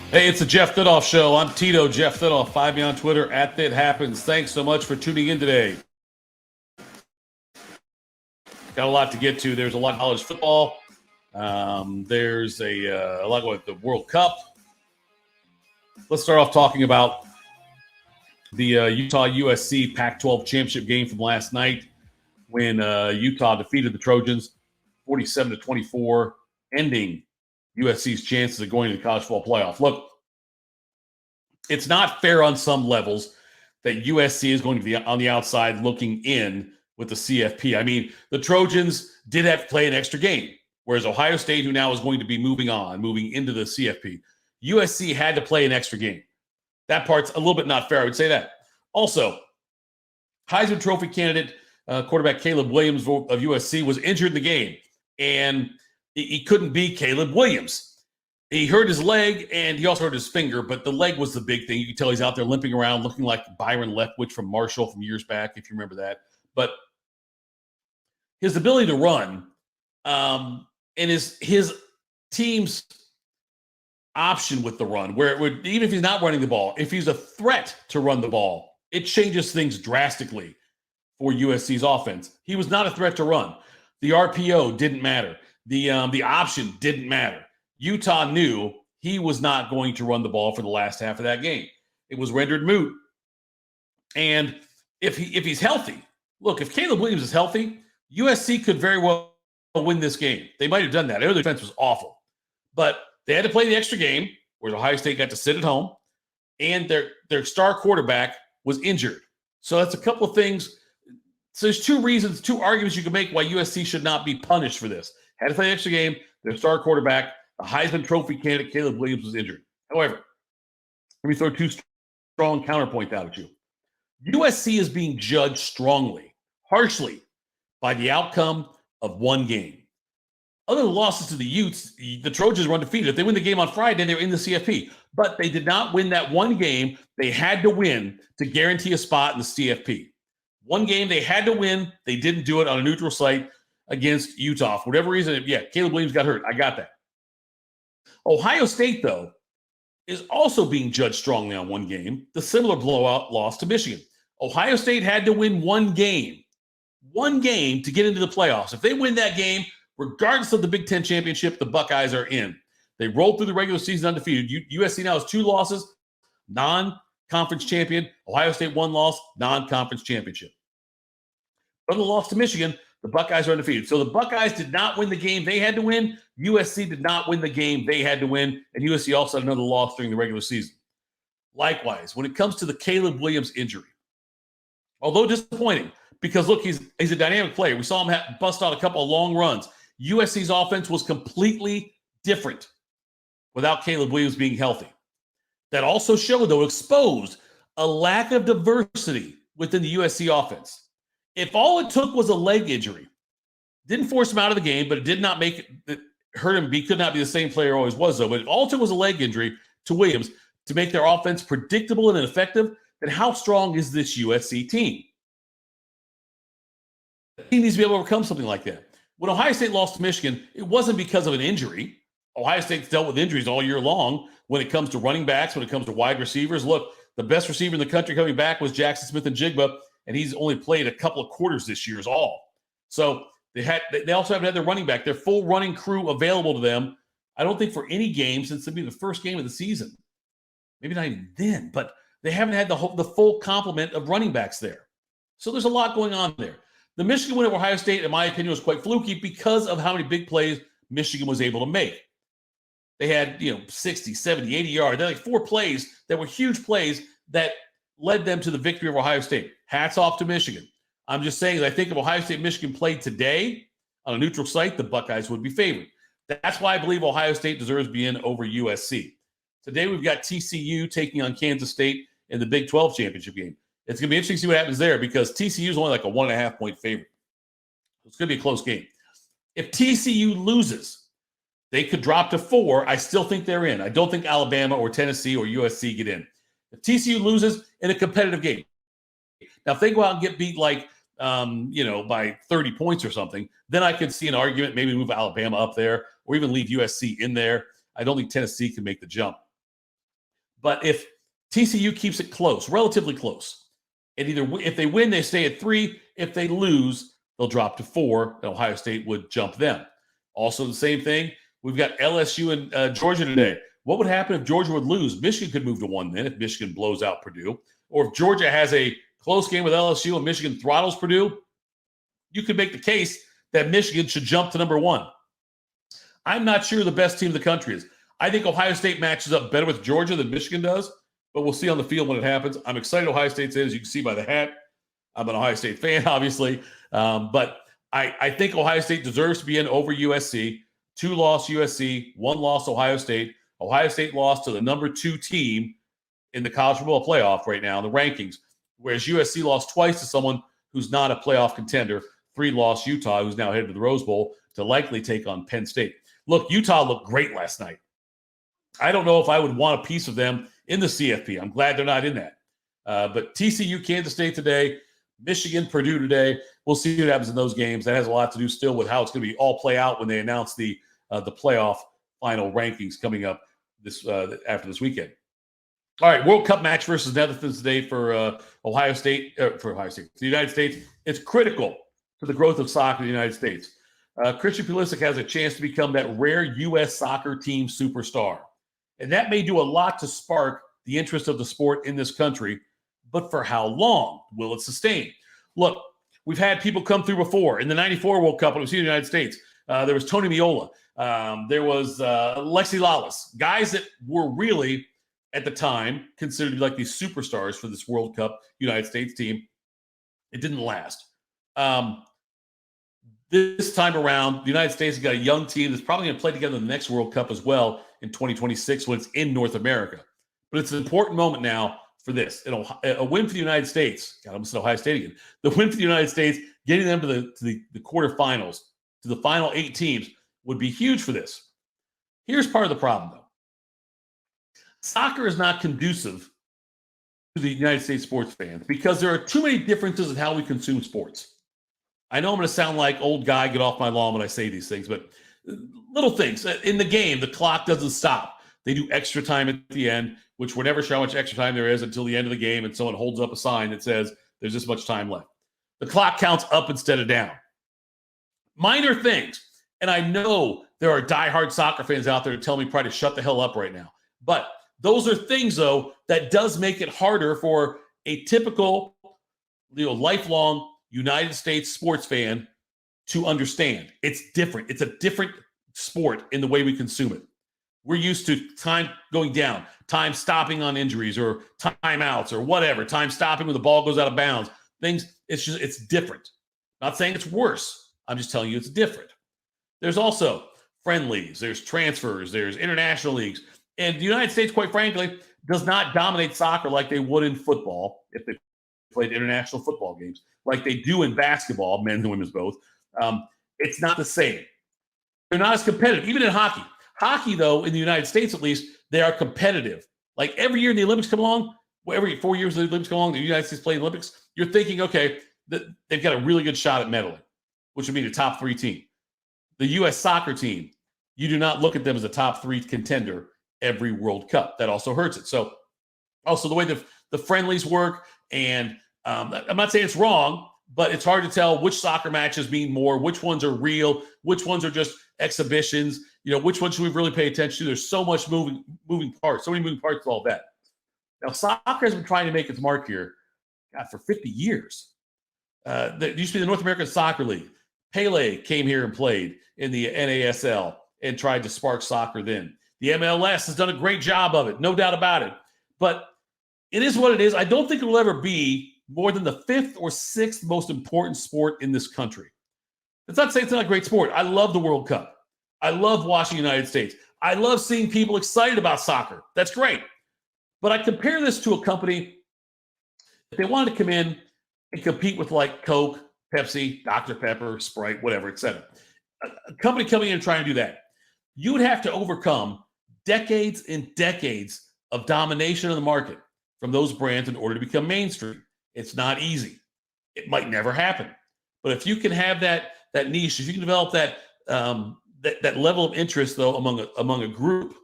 Hey, it's the Jeff Thidoff Show. I'm Tito, Jeff Thidoff. Find me on Twitter at @ThitHappens. Thanks so much for tuning in today. Got a lot to get to. There's a lot of college football. There's a lot with the World Cup. Let's start off talking about the Utah-USC Pac-12 championship game from last night when Utah defeated the Trojans 47-24, ending USC's chances of going to the college football playoff. Look, it's not fair on some levels that USC is going to be on the outside looking in with the CFP. I mean, the Trojans did have to play an extra game, whereas Ohio State, who now is going to be moving into the CFP, USC had to play an extra game. That part's a little bit not fair. I would say that. Also, Heisman Trophy candidate quarterback Caleb Williams of USC was injured in the game, and he couldn't be Caleb Williams. He hurt his leg, and he also hurt his finger, but the leg was the big thing. You can tell he's out there limping around, looking like Byron Leftwich from Marshall from years back, if you remember that. But his ability to run and his team's option with the run, where it would, even if he's not running the ball, if he's a threat to run the ball, it changes things drastically for USC's offense. He was not a threat to run. The RPO didn't matter. The option didn't matter. Utah knew he was not going to run the ball for the last half of that game. It was rendered moot. And if he's healthy, look, if Caleb Williams is healthy, USC could very well win this game. They might have done that. I know the defense was awful, but they had to play the extra game, where Ohio State got to sit at home, and their star quarterback was injured. So that's a couple of things. So there's two arguments you can make why USC should not be punished for this. Had to play the extra game. Their star quarterback, the Heisman Trophy candidate, Caleb Williams, was injured. However, let me throw two strong counterpoints out at you. USC is being judged strongly, harshly, by the outcome of one game. Other than losses to the Utes, the Trojans were undefeated. If they win the game on Friday, they're in the CFP. But they did not win that one game they had to win to guarantee a spot in the CFP. One game they had to win. They didn't do it on a neutral site against Utah. For whatever reason, Caleb Williams got hurt. I got that. Ohio State, though, is also being judged strongly on one game, the similar blowout loss to Michigan. Ohio State had to win one game to get into the playoffs. If they win that game, regardless of the Big Ten championship, the Buckeyes are in. They rolled through the regular season undefeated. USC now has 2 losses, non-conference champion. Ohio State 1 loss, non-conference championship. From the loss to Michigan, the Buckeyes are undefeated. So the Buckeyes did not win the game they had to win. USC did not win the game they had to win. And USC also had another loss during the regular season. Likewise, when it comes to the Caleb Williams injury, although disappointing, because look, he's a dynamic player. We saw him bust out a couple of long runs. USC's offense was completely different without Caleb Williams being healthy. That also showed, though, exposed a lack of diversity within the USC offense. If all it took was a leg injury, didn't force him out of the game, but it did not make it hurt him. He could not be the same player he always was, though. But if all it took was a leg injury to Williams to make their offense predictable and effective, then how strong is this USC team? The team needs to be able to overcome something like that. When Ohio State lost to Michigan, it wasn't because of an injury. Ohio State's dealt with injuries all year long when it comes to running backs, when it comes to wide receivers. Look, the best receiver in the country coming back was Jackson Smith-Njigba, and he's only played a couple of quarters this year is all. So they also haven't had their running back, their full running crew available to them, I don't think for any game since it'll be the first game of the season. Maybe not even then, but they haven't had the full complement of running backs there. So there's a lot going on there. The Michigan win over Ohio State, in my opinion, was quite fluky because of how many big plays Michigan was able to make. They had, 60, 70, 80 yards. They had like 4 plays that were huge plays that led them to the victory of Ohio State. Hats off to Michigan. I'm just saying that I think if Ohio State and Michigan played today on a neutral site, the Buckeyes would be favored. That's why I believe Ohio State deserves to be in over USC. Today we've got TCU taking on Kansas State in the Big 12 championship game. It's going to be interesting to see what happens there because TCU is only like a 1.5-point favorite. It's going to be a close game. If TCU loses, they could drop to 4. I still think they're in. I don't think Alabama or Tennessee or USC get in. If TCU loses in a competitive game, now if they go out and get beat like, by 30 points or something, then I could see an argument, maybe move Alabama up there or even leave USC in there. I don't think Tennessee can make the jump. But if TCU keeps it close, relatively close, and either if they win, they stay at 3. If they lose, they'll drop to 4. And Ohio State would jump them. Also, the same thing. We've got LSU and Georgia today. What would happen if Georgia would lose? Michigan could move to 1 then if Michigan blows out Purdue. Or if Georgia has a close game with LSU and Michigan throttles Purdue, you could make the case that Michigan should jump to number 1. I'm not sure the best team in the country is. I think Ohio State matches up better with Georgia than Michigan does, but we'll see on the field when it happens. I'm excited Ohio State's in, as you can see by the hat. I'm an Ohio State fan, obviously. But I think Ohio State deserves to be in over USC. 2-loss USC, 1-loss Ohio State. Ohio State lost to the number 2 team in the college football playoff right now in the rankings, whereas USC lost twice to someone who's not a playoff contender. 3-loss Utah, who's now headed to the Rose Bowl to likely take on Penn State. Look, Utah looked great last night. I don't know if I would want a piece of them in the CFP. I'm glad they're not in that. But TCU, Kansas State today, Michigan, Purdue today. We'll see what happens in those games. That has a lot to do still with how it's going to be all play out when they announce the playoff final rankings coming up after this weekend. All right, World Cup match versus Netherlands today for Ohio State, the United States. It's critical to the growth of soccer in the United States. Christian Pulisic has a chance to become that rare U.S. soccer team superstar. And that may do a lot to spark the interest of the sport in this country. But for how long will it sustain? Look, we've had people come through before. In the 94 World Cup, when it was here in the United States, there was Tony Meola. There was Alexi Lalas. Guys that were really, at the time, considered to be like these superstars for this World Cup United States team. It didn't last. This time around, the United States has got a young team that's probably going to play together in the next World Cup as well in 2026 when it's in North America. But it's an important moment now for this. A win for the United States. God, I almost said Ohio State again. The win for the United States, getting them to the quarterfinals, to the final 8 teams, would be huge for this. Here's part of the problem, though. Soccer is not conducive to the United States sports fans because there are too many differences in how we consume sports. I know I'm going to sound like old guy, get off my lawn when I say these things, but little things. In the game, the clock doesn't stop. They do extra time at the end, which we're never sure how much extra time there is until the end of the game and someone holds up a sign that says there's this much time left. The clock counts up instead of down. Minor things. And I know there are diehard soccer fans out there to tell me probably to shut the hell up right now. But those are things, though, that does make it harder for a typical, lifelong United States sports fan to understand. It's different. It's a different sport in the way we consume it. We're used to time going down, time stopping on injuries or timeouts or whatever, time stopping when the ball goes out of bounds. It's different. Not saying it's worse. I'm just telling you it's different. There's also friendlies, there's transfers, there's international leagues. And the United States, quite frankly, does not dominate soccer like they would in football if they played international football games, like they do in basketball, men's and women's both. It's not the same. They're not as competitive, even in hockey. Hockey, though, in the United States at least, they are competitive. Like every year the Olympics come along, every 4 years the Olympics come along, the United States play the Olympics, you're thinking, okay, they've got a really good shot at medaling, which would mean a top 3 team. The U.S. soccer team, you do not look at them as a top 3 contender every World Cup. That also hurts it. So also the way the friendlies work, and I'm not saying it's wrong, but it's hard to tell which soccer matches mean more, which ones are real, which ones are just exhibitions, which ones should we really pay attention to. There's so much moving parts, so many moving parts to all that. Now, soccer has been trying to make its mark here, for 50 years. There used to be the North American Soccer League. Pele came here and played in the NASL and tried to spark soccer then. The MLS has done a great job of it, no doubt about it. But it is what it is. I don't think it will ever be more than the 5th or 6th most important sport in this country. It's not saying it's not a great sport. I love the World Cup. I love watching the United States. I love seeing people excited about soccer. That's great. But I compare this to a company, if they wanted to come in and compete with like Coke, Pepsi, Dr. Pepper, Sprite, whatever, etc. A company coming in and trying to do that, you would have to overcome decades and decades of domination of the market from those brands in order to become mainstream. It's not easy. It might never happen. But if you can have that niche, if you can develop that level of interest, though, among a group,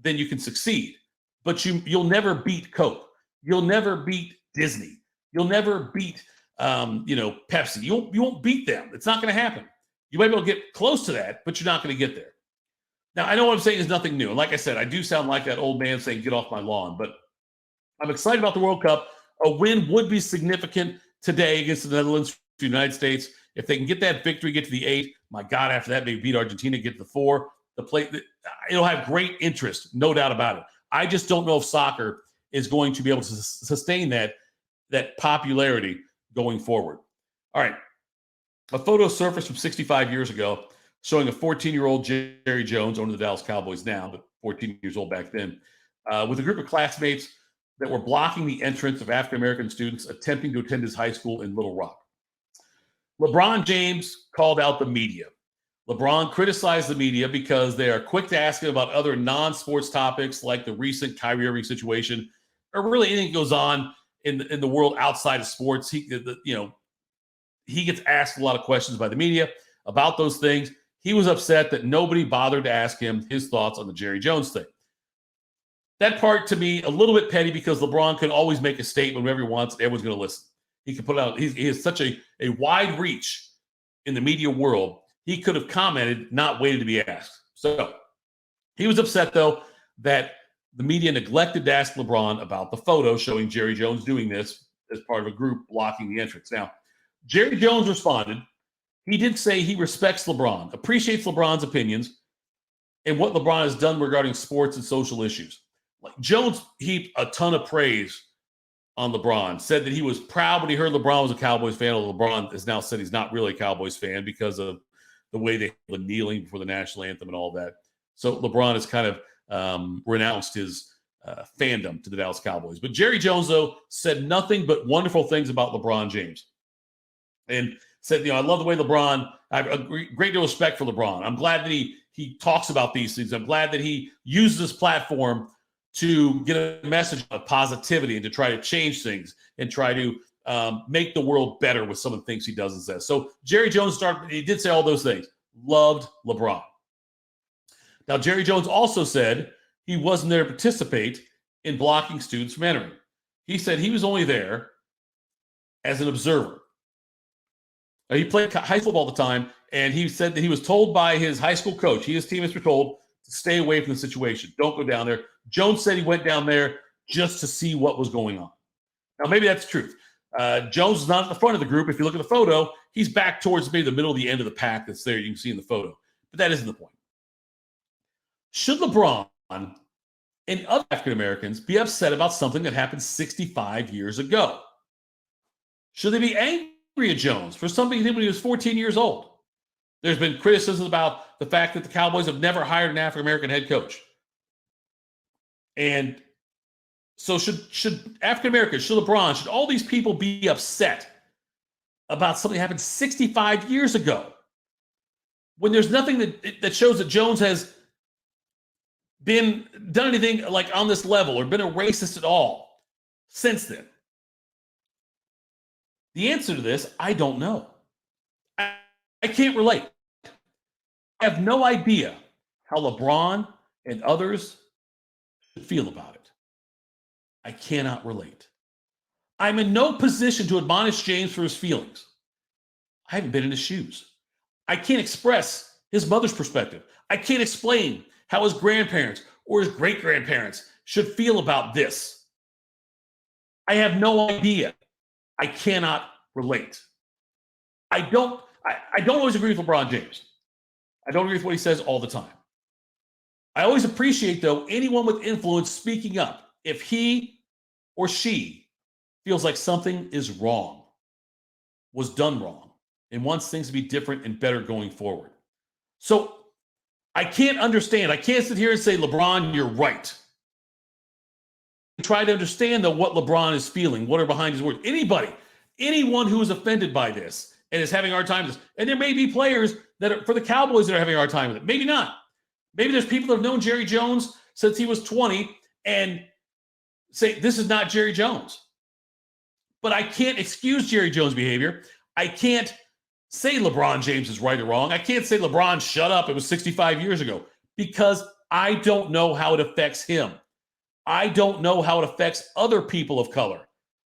then you can succeed. but you'll never beat Coke. You'll never beat Disney. You'll never beat Pepsi. You won't beat them. It's not going to happen. You might be able to get close to that, but you're not going to get there. Now, I know what I'm saying is nothing new. And like I said, I do sound like that old man saying, get off my lawn. But I'm excited about the World Cup. A win would be significant today against the Netherlands, the United States. If they can get that victory, get to the 8, my God, after that, maybe beat Argentina, get to the 4. It'll have great interest, no doubt about it. I just don't know if soccer is going to be able to sustain that popularity going forward. All right. A photo surfaced from 65 years ago showing a 14-year-old Jerry Jones, owner of the Dallas Cowboys now, but 14 years old back then, with a group of classmates that were blocking the entrance of African-American students attempting to attend his high school in Little Rock. LeBron James called out the media. LeBron criticized the media because they are quick to ask him about other non-sports topics like the recent Kyrie Irving situation or really anything that goes on in the world outside of sports. He gets asked a lot of questions by the media about those things. He was upset that nobody bothered to ask him his thoughts on the Jerry Jones thing. That part, to me, a little bit petty because LeBron can always make a statement whenever he wants. Everyone's going to listen. He can put out. He has such a wide reach in the media world. He could have commented, not waited to be asked. So he was upset, though, that the media neglected to ask LeBron about the photo showing Jerry Jones doing this as part of a group blocking the entrance. Now, Jerry Jones responded. He did say he respects LeBron, appreciates LeBron's opinions, and what LeBron has done regarding sports and social issues. Like Jones heaped a ton of praise on LeBron, said that he was proud when he heard LeBron was a Cowboys fan. LeBron has now said he's not really a Cowboys fan because of the way they were kneeling before the national anthem and all that. So LeBron has kind of renounced his fandom to the Dallas Cowboys. But Jerry Jones, though, said nothing but wonderful things about LeBron James. And said, I love the way LeBron, I have a great deal of respect for LeBron. I'm glad that he talks about these things. I'm glad that he uses this platform to get a message of positivity and to try to change things and try to make the world better with some of the things he does and says. So Jerry Jones he did say all those things. Loved LeBron. Now, Jerry Jones also said he wasn't there to participate in blocking students from entering. He said he was only there as an observer. He played high school all the time, and he said that he was told by his high school coach, his teammates were told to stay away from the situation. Don't go down there. Jones said he went down there just to see what was going on. Now, maybe that's the truth. Jones is not at the front of the group. If you look at the photo, he's back towards maybe the middle of the end of the pack that's there. You can see in the photo. But that isn't the point. Should LeBron and other African Americans be upset about something that happened 65 years ago? Should they be angry at Jones for something he did when he was 14 years old? There's been criticism about the fact that the Cowboys have never hired an African-American head coach. And so should African-Americans, should LeBron, should all these people be upset about something that happened 65 years ago when there's nothing that shows that Jones has done anything like on this level or been a racist at all since then? The answer to this, I don't know. I can't relate. I have no idea how LeBron and others should feel about it. I cannot relate. I'm in no position to admonish James for his feelings. I haven't been in his shoes. I can't express his mother's perspective. I can't explain how his grandparents or his great-grandparents should feel about this. I have no idea. I cannot relate. I don't always agree with LeBron James. I don't agree with what he says all the time. I always appreciate, though, anyone with influence speaking up if he or she feels like something is wrong, was done wrong, and wants things to be different and better going forward. So I can't understand. I can't sit here and say, LeBron, you're right. Try to understand, though, what LeBron is feeling, what are behind his words. Anyone who is offended by this and is having a hard time with this, and there may be players that are for the Cowboys that are having a hard time with it. Maybe not. Maybe there's people that have known Jerry Jones since he was 20 and say, this is not Jerry Jones. But I can't excuse Jerry Jones' behavior. I can't say LeBron James is right or wrong. I can't say, LeBron, shut up. It was 65 years ago, because I don't know how it affects him. I don't know how it affects other people of color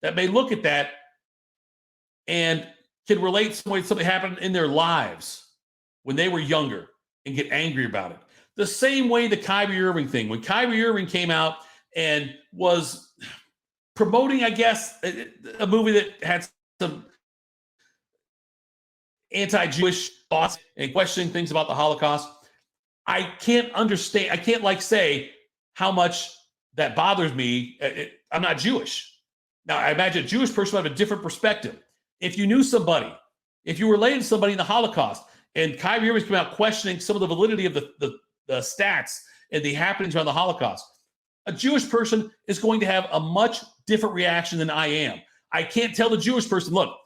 that may look at that and can relate some way to something happened in their lives when they were younger and get angry about it. The same way the Kyrie Irving thing. When Kyrie Irving came out and was promoting, I guess, a movie that had some anti-Jewish thoughts and questioning things about the Holocaust, I can't understand. I can't say how much that bothers me. I'm not Jewish. Now, I imagine a Jewish person would have a different perspective. If you knew somebody, if you were related to somebody in the Holocaust, and Kyrie Irving came out questioning some of the validity of the stats and the happenings around the Holocaust, a Jewish person is going to have a much different reaction than I am. I can't tell the Jewish person, look,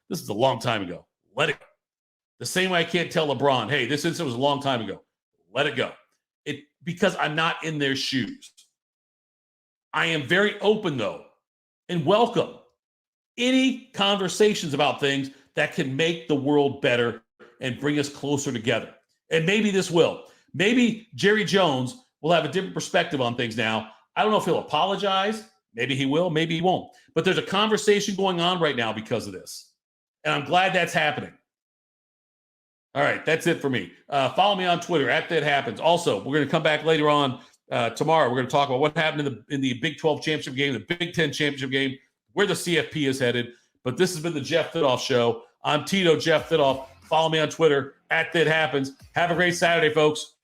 this is a long time ago. Let it go. The same way I can't tell LeBron, hey, this incident was a long time ago. Let it go. Because I'm not in their shoes. I am very open, though, and welcome any conversations about things that can make the world better and bring us closer together. And maybe this will. Maybe Jerry Jones will have a different perspective on things now. I don't know if he'll apologize. Maybe he will. Maybe he won't. But there's a conversation going on right now because of this. And I'm glad that's happening. All right, that's it for me. Follow me on Twitter, @ThatHappens. Also, we're going to come back later on tomorrow. We're going to talk about what happened in the Big 12 championship game, the Big 10 championship game, where the CFP is headed. But this has been the Jeff Thidoff Show. I'm Tito Jeff Thidoff. Follow me on Twitter, @ThatHappens. Have a great Saturday, folks.